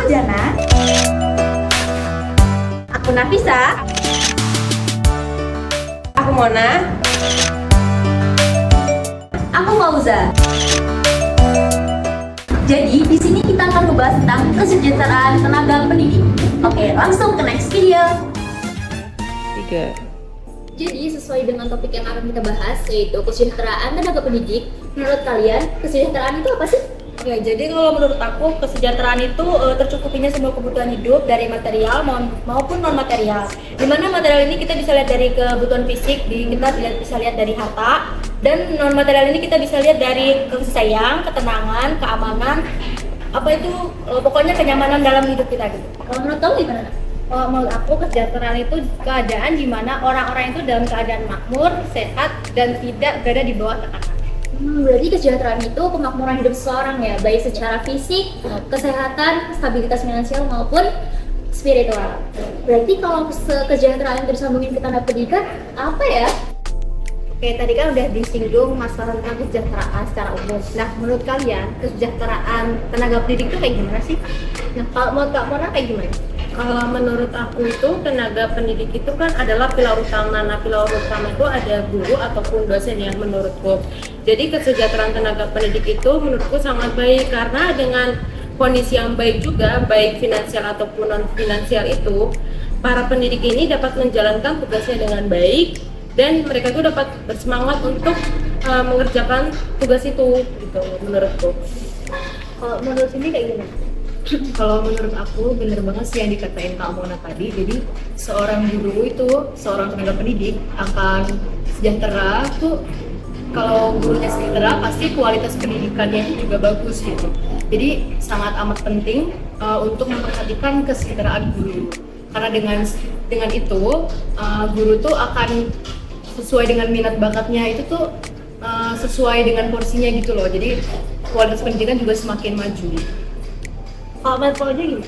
Jana. Aku Nafisa. Aku Mona. Aku Fauza. Jadi di sini kita akan membahas tentang kesejahteraan tenaga pendidik. Oke, langsung ke next video. 3. Jadi sesuai dengan topik yang akan kita bahas, yaitu kesejahteraan tenaga pendidik. Menurut kalian, kesejahteraan itu apa sih? Ya, jadi kalau menurut aku kesejahteraan itu tercukupinya semua kebutuhan hidup dari material maupun non material. Dimana material ini kita bisa lihat dari kebutuhan fisik, kita bisa lihat dari harta, dan non material ini kita bisa lihat dari kasih sayang, ketenangan, keamanan, pokoknya kenyamanan dalam hidup kita gitu. Kalau menurut kamu gimana? Menurut aku kesejahteraan itu keadaan di mana orang-orang itu dalam keadaan makmur, sehat, dan tidak berada di bawah tekanan. Berarti kesejahteraan itu kemakmuran hidup seseorang ya, baik secara fisik, kesehatan, stabilitas finansial maupun spiritual. Berarti kalau kesejahteraan itu disambungin ke tenaga pendidikan, apa ya? Oke, tadi kan udah disinggung masalah tentang kesejahteraan secara umum. Nah, menurut kalian kesejahteraan tenaga pendidik itu kayak gimana sih? Nah, kalau menurut Kak Mona kayak gimana? Kalau menurut aku itu tenaga pendidik itu kan adalah pilar utama. Nah, pilar utama itu ada guru ataupun dosen yang menurutku. Jadi kesejahteraan tenaga pendidik itu menurutku sangat baik karena dengan kondisi yang baik juga, baik finansial ataupun non finansial itu, para pendidik ini dapat menjalankan tugasnya dengan baik dan mereka itu dapat bersemangat untuk mengerjakan tugas itu gitu menurutku. Kalau menurut sini kayak gimana? Kalau menurut aku bener banget sih yang dikatain Kak Mona tadi. Jadi seorang guru itu, seorang tenaga pendidik akan sejahtera tuh. Kalau gurunya sejahtera pasti kualitas pendidikannya itu juga bagus gitu. Jadi sangat amat penting untuk memperhatikan kesejahteraan guru. Karena dengan itu guru tuh akan sesuai dengan minat bakatnya itu tuh sesuai dengan porsinya gitu loh. Jadi kualitas pendidikan juga semakin maju. Kalau menurut aja gimana?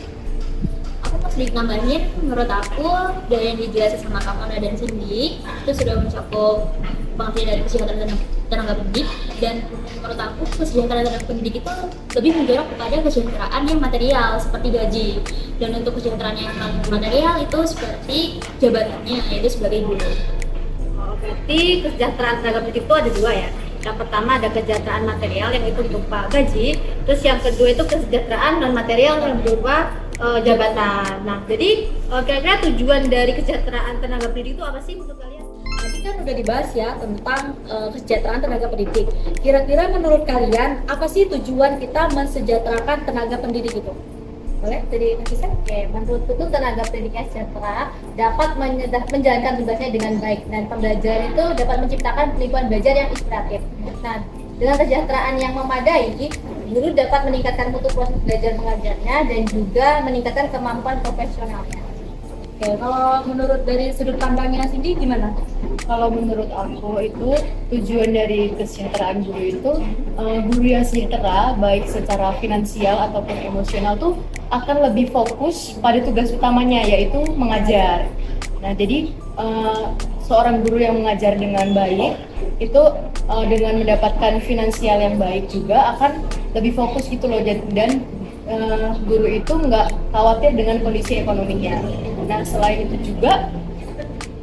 Aku pas nambahin, menurut aku dari yang dijelasin sama Kak Mona dan Cindy itu sudah mencakup pengertian dari kesejahteraan tenaga pendidik, dan menurut aku kesejahteraan tenaga pendidik itu lebih menjorok kepada kesejahteraan yang material seperti gaji, dan untuk kesejahteraan yang material itu seperti jabatannya, yaitu sebagai guru. Berarti kesejahteraan tenaga pendidik itu ada dua ya. Yang pertama ada kesejahteraan material yang itu berupa gaji, terus yang kedua itu kesejahteraan non material yang berupa jabatan. Nah, jadi kira-kira tujuan dari kesejahteraan tenaga pendidik itu apa sih menurut kalian? Tadi kan udah dibahas ya tentang kesejahteraan tenaga pendidik. Kira-kira menurut kalian apa sih tujuan kita mensejahterakan tenaga pendidik itu? Boleh dari Nafisa? Oke, menurutku tuh tenaga pendidik yang sejahtera dapat menjalankan tugasnya dengan baik, dan pembelajaran itu dapat menciptakan lingkungan belajar yang inspiratif. Nah, dengan kesejahteraan yang memadai, guru dapat meningkatkan mutu proses belajar mengajarnya dan juga meningkatkan kemampuan profesionalnya. Oke, kalau menurut dari sudut pandangnya Cindy gimana? Kalau menurut aku itu tujuan dari kesejahteraan guru itu guru yang sejahtera baik secara finansial ataupun emosional tuh akan lebih fokus pada tugas utamanya, yaitu mengajar. Nah, jadi seorang guru yang mengajar dengan baik itu dengan mendapatkan finansial yang baik juga akan lebih fokus gitu loh, dan guru itu nggak khawatir dengan kondisi ekonominya. Nah, selain itu juga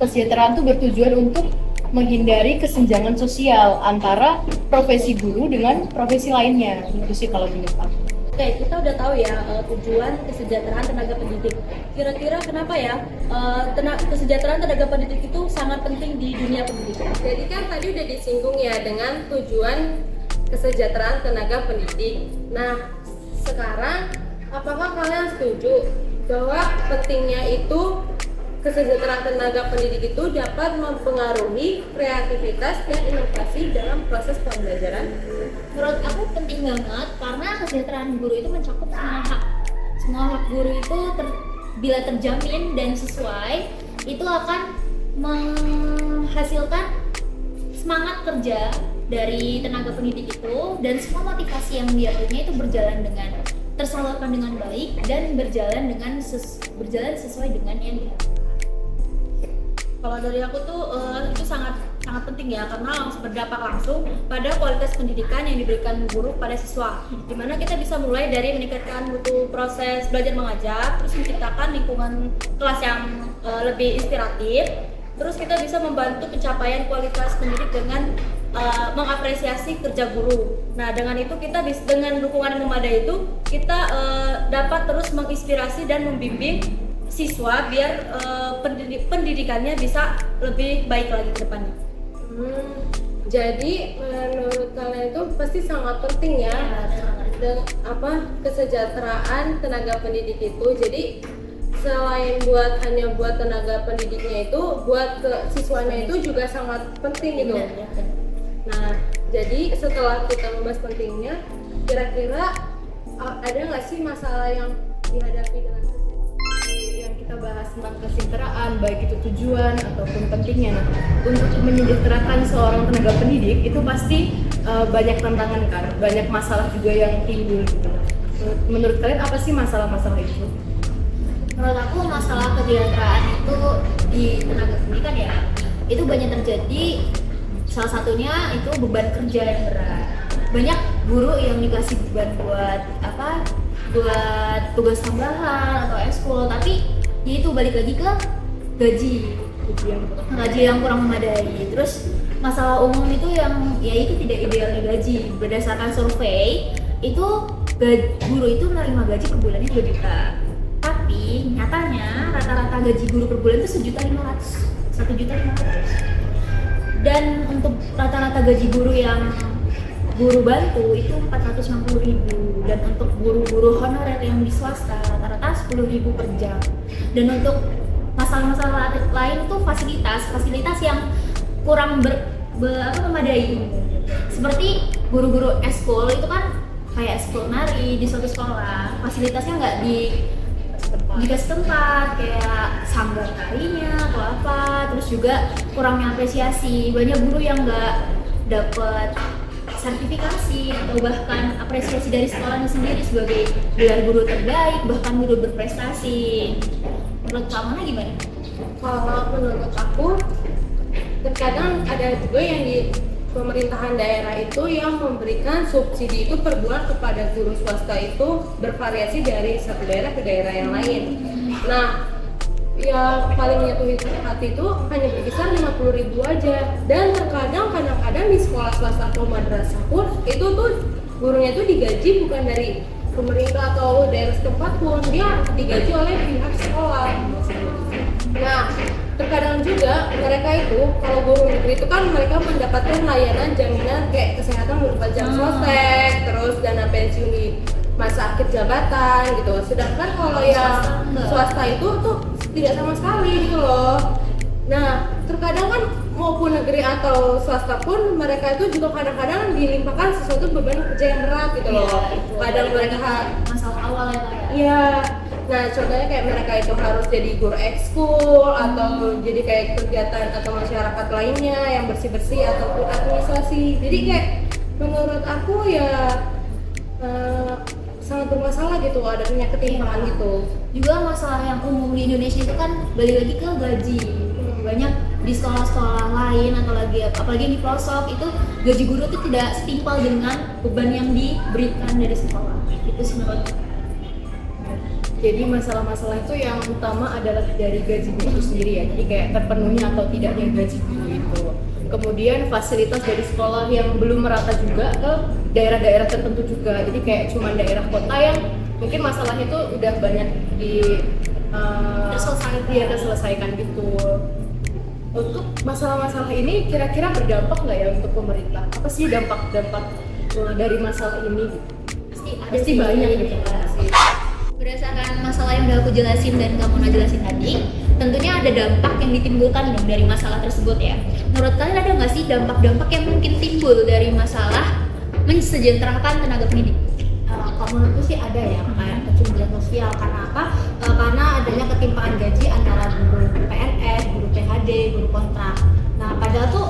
kesejahteraan itu bertujuan untuk menghindari kesenjangan sosial antara profesi guru dengan profesi lainnya. Itu sih kalau menurut aku. Oke, kita udah tahu ya tujuan kesejahteraan tenaga pendidik. Kira-kira kenapa ya kesejahteraan tenaga pendidik itu sangat penting di dunia pendidikan? Jadi kan tadi udah disinggung ya dengan tujuan kesejahteraan tenaga pendidik. Nah, sekarang apakah kalian setuju bahwa pentingnya itu kesejahteraan tenaga pendidik itu dapat mempengaruhi kreativitas dan inovasi dalam proses pembelajaran? Menurut aku penting banget karena kesejahteraan guru itu mencakup semua hak. Semua hak guru itu bila terjamin dan sesuai, itu akan menghasilkan semangat kerja dari tenaga pendidik itu, dan semua motivasi yang dia punya itu berjalan dengan tersalurkan dengan baik dan berjalan sesuai dengan yang diharapkan. Kalau dari aku tuh itu sangat sangat penting ya, karena langsung berdampak langsung pada kualitas pendidikan yang diberikan guru pada siswa. Dimana kita bisa mulai dari meningkatkan mutu proses belajar mengajar, terus menciptakan lingkungan kelas yang lebih inspiratif, terus kita bisa membantu pencapaian kualitas pendidik dengan mengapresiasi kerja guru. Nah, dengan itu kita dengan dukungan yang memadai itu kita dapat terus menginspirasi dan membimbing siswa biar pendidikannya bisa lebih baik lagi ke depannya. Jadi menurut kalian itu pasti sangat penting ya, kesejahteraan tenaga pendidik itu. Jadi selain hanya buat tenaga pendidiknya itu, buat siswanya itu juga sangat penting gitu. Nah, jadi setelah kita membahas pentingnya, kira-kira ada nggak sih masalah yang dihadapi dengan yang kita bahas tentang kesejahteraan, baik itu tujuan ataupun pentingnya. Nah, untuk menyejahterakan seorang tenaga pendidik itu pasti banyak tantangan kan, banyak masalah juga yang timbul gitu. Menurut kalian apa sih masalah-masalah itu? Menurut aku masalah kesejahteraan itu di tenaga pendidikan ya, itu banyak terjadi. Salah satunya itu beban kerja yang berat. Banyak guru yang dikasih beban buat tugas tambahan atau ekskul, tapi ya itu balik lagi ke gaji yang kurang memadai. Terus masalah umum itu yang ya itu tidak idealnya gaji. Berdasarkan survei itu guru itu menerima gaji per bulannya 2 juta. Tapi nyatanya rata-rata gaji guru per bulan itu 1.500.000. Dan untuk rata-rata gaji guru yang guru bantu itu 460.000, dan untuk guru-guru honorer yang di swasta rata-rata 10.000 per jam. Dan untuk masalah-masalah lain itu fasilitas yang kurang memadai. Seperti guru-guru eskul itu kan kayak eskul nari di suatu sekolah, fasilitasnya nggak dikasih tempat, kayak sanggar tarinya atau apa. Terus juga kurangnya apresiasi, banyak guru yang nggak dapet sertifikasi atau bahkan apresiasi dari sekolahnya sendiri sebagai gelar guru terbaik, bahkan guru berprestasi. Menurut kamu gimana? Kalau menurut aku, terkadang ada juga yang di pemerintahan daerah itu yang memberikan subsidi itu per bulan kepada guru swasta itu bervariasi dari satu daerah ke daerah yang lain. Nah, ya paling menyentuh hati itu hanya berkisar 50.000 aja. Dan kadang-kadang di sekolah swasta atau madrasah pun itu tuh gurunya itu digaji bukan dari pemerintah atau daerah setempat pun, dia digaji oleh pihak sekolah. Nah, terkadang juga mereka itu, kalau guru negeri itu kan mereka mendapatkan layanan jaminan kayak kesehatan berupa jam sostek, terus dana pensiun di masa akhir jabatan gitu. Sedangkan kalau yang swasta itu tuh tidak sama sekali gitu loh. Nah, terkadang kan maupun negeri atau swasta pun mereka itu juga kadang-kadang dilimpahkan sesuatu beban kerja yang berat gitu loh. Kadang mereka Masalah awal ya. iya. Nah, contohnya kayak mereka itu harus jadi guru ekskul atau jadi kayak kegiatan atau masyarakat lainnya yang bersih-bersih ataupun administrasi. Jadi kayak menurut aku ya sangat bermasalah gitu, adanya ketimpangan gitu. Juga masalah yang umum di Indonesia itu kan balik lagi ke gaji. Banyak di sekolah-sekolah lain atau apalagi di pelosok itu gaji guru itu tidak setimpal dengan beban yang diberikan dari sekolah. Itu sih menurut. Jadi masalah-masalah itu yang utama adalah dari gaji guru itu sendiri ya. Jadi kayak terpenuhnya atau tidaknya gaji guru itu. Kemudian fasilitas dari sekolah yang belum merata juga ke daerah-daerah tertentu juga. Jadi kayak cuma daerah kota yang mungkin masalah itu udah banyak terselesaikan gitu. Untuk masalah-masalah ini kira-kira berdampak nggak ya untuk pemerintah? Apa sih dampak-dampak dari masalah ini? Pasti banyak gitu kan. Berdasarkan masalah yang udah aku jelasin dan kamu jelasin tadi, tentunya ada dampak yang ditimbulkan dong dari masalah tersebut ya. Menurut kalian ada nggak sih dampak-dampak yang mungkin timbul dari masalah mensejahterakan tenaga pendidik? Kalau menurutku sih ada ya, kayak kecemburuan sosial. Karena apa? Karena adanya ketimpangan gaji antara guru PNS, guru PHD, guru kontrak. Nah, padahal tuh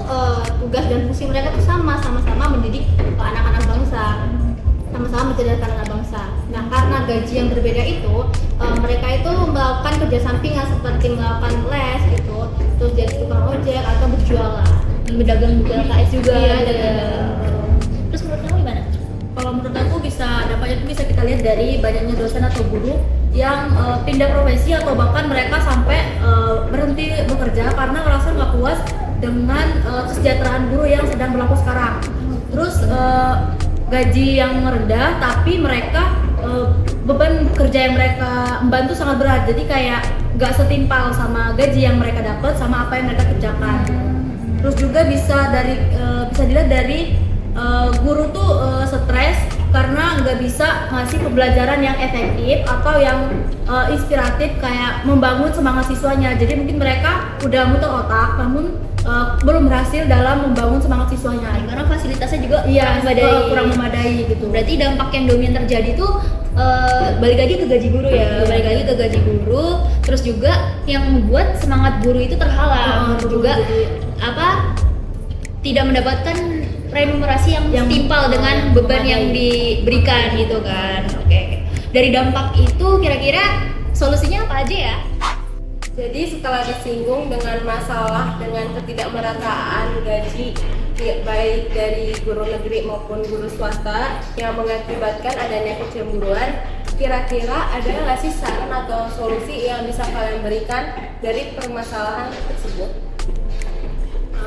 tugas dan fungsi mereka tuh sama-sama mendidik anak-anak bangsa, sama-sama mencerdaskan anak bangsa. Nah, karena gaji yang berbeda itu, mereka itu melakukan kerja sampingan seperti melakukan les gitu, terus jadi tukang ojek atau berjualan. berdagang buku LKS juga. Iya, gitu. iya. Terus menurut kamu gimana? Kalau menurut aku dampaknya itu bisa kita lihat dari banyaknya dosen atau guru yang pindah profesi atau bahkan mereka sampai berhenti bekerja karena merasa nggak puas dengan kesejahteraan guru yang sedang berlaku sekarang. Terus gaji yang rendah tapi mereka beban kerja yang mereka emban tuh sangat berat, jadi kayak nggak setimpal sama gaji yang mereka dapat sama apa yang mereka kerjakan. Terus juga bisa dilihat dari guru tuh stres karena nggak bisa ngasih pembelajaran yang efektif atau yang inspiratif kayak membangun semangat siswanya. Jadi mungkin mereka udah muter otak namun belum berhasil dalam membangun semangat siswanya Karena fasilitasnya juga kurang memadai gitu. Berarti dampak yang dominan terjadi tuh balik lagi ke gaji guru ya, balik lagi ke gaji guru. Terus juga yang membuat semangat guru itu terhalang, juga tidak mendapatkan remunerasi yang setimpal dengan beban yang diberikan gitu kan. Oke. Dari dampak itu kira-kira solusinya apa aja ya? Jadi setelah disinggung dengan masalah dengan ketidakmerataan gaji baik dari guru negeri maupun guru swasta yang mengakibatkan adanya kecemburuan, kira-kira ada nggak sih saran atau solusi yang bisa kalian berikan dari permasalahan tersebut?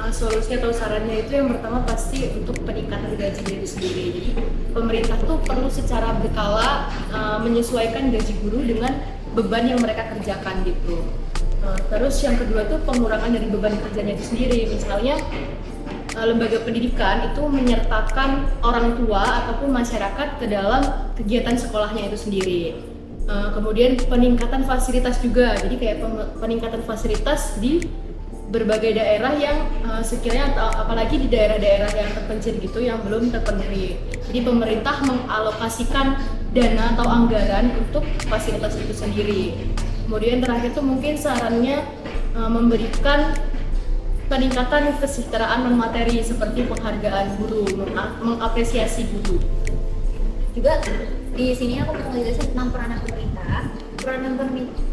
Solusi atau sarannya itu yang pertama pasti untuk peningkatan gaji diri sendiri. Jadi pemerintah tuh perlu secara berkala menyesuaikan gaji guru dengan beban yang mereka kerjakan gitu. Terus yang kedua tuh pengurangan dari beban kerjanya itu sendiri. Misalnya lembaga pendidikan itu menyertakan orang tua ataupun masyarakat ke dalam kegiatan sekolahnya itu sendiri. Kemudian peningkatan fasilitas juga. Jadi kayak peningkatan fasilitas di berbagai daerah yang sekiranya apalagi di daerah-daerah yang terpencil gitu yang belum terpenuhi. Jadi pemerintah mengalokasikan dana atau anggaran untuk fasilitas itu sendiri. Kemudian terakhir tuh mungkin sarannya memberikan peningkatan kesejahteraan non materi seperti penghargaan guru, mengapresiasi guru. Juga di sini aku mau ngejelasin tentang peranan pemerintah.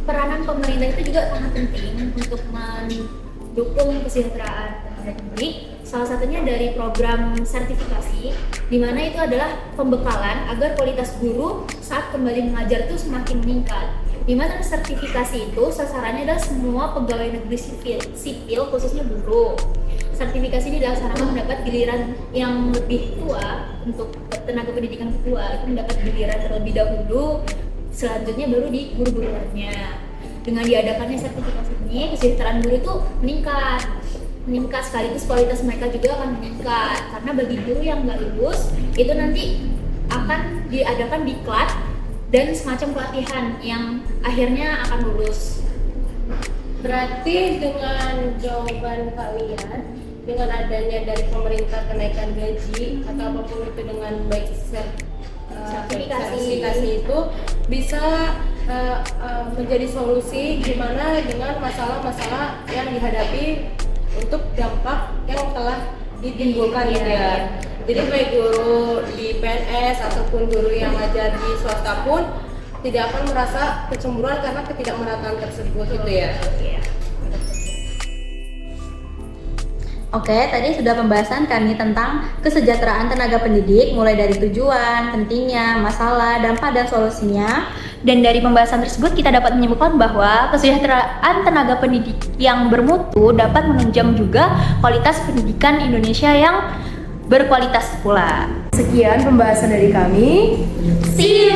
Peranan pemerintah itu juga sangat penting untuk mendukung kesejahteraan tenaga pendidik. Salah satunya dari program sertifikasi, di mana itu adalah pembekalan agar kualitas guru saat kembali mengajar itu semakin meningkat. Di mana sertifikasi itu sasarannya adalah semua pegawai negeri sipil khususnya guru. Sertifikasi ini dilaksanakan mendapat giliran yang lebih tua untuk tenaga pendidikan tua itu mendapat giliran terlebih dahulu, selanjutnya baru di guru-guru lainnya. Dengan diadakannya sertifikasi ini, kesejahteraan guru itu meningkat sekaligus kualitas mereka juga akan meningkat karena bagi guru yang nggak lulus itu nanti akan diadakan diklat dan semacam pelatihan yang akhirnya akan lulus. Berarti dengan jawaban kalian, dengan adanya dari pemerintah kenaikan gaji atau apapun itu dengan baik sertifikasi itu bisa menjadi solusi gimana dengan masalah-masalah yang dihadapi untuk dampak yang telah ditimbulkan gitu ya. Jadi baik guru di PNS ataupun guru yang ngajar di swasta pun tidak akan merasa kecemburuan karena ketidakmerataan tersebut gitu ya. Oke, tadi sudah pembahasan kami tentang kesejahteraan tenaga pendidik, mulai dari tujuan, pentingnya, masalah, dampak, dan solusinya. Dan dari pembahasan tersebut kita dapat menyimpulkan bahwa kesejahteraan tenaga pendidik yang bermutu dapat menunjang juga kualitas pendidikan Indonesia yang berkualitas pula. Sekian pembahasan dari kami. See you!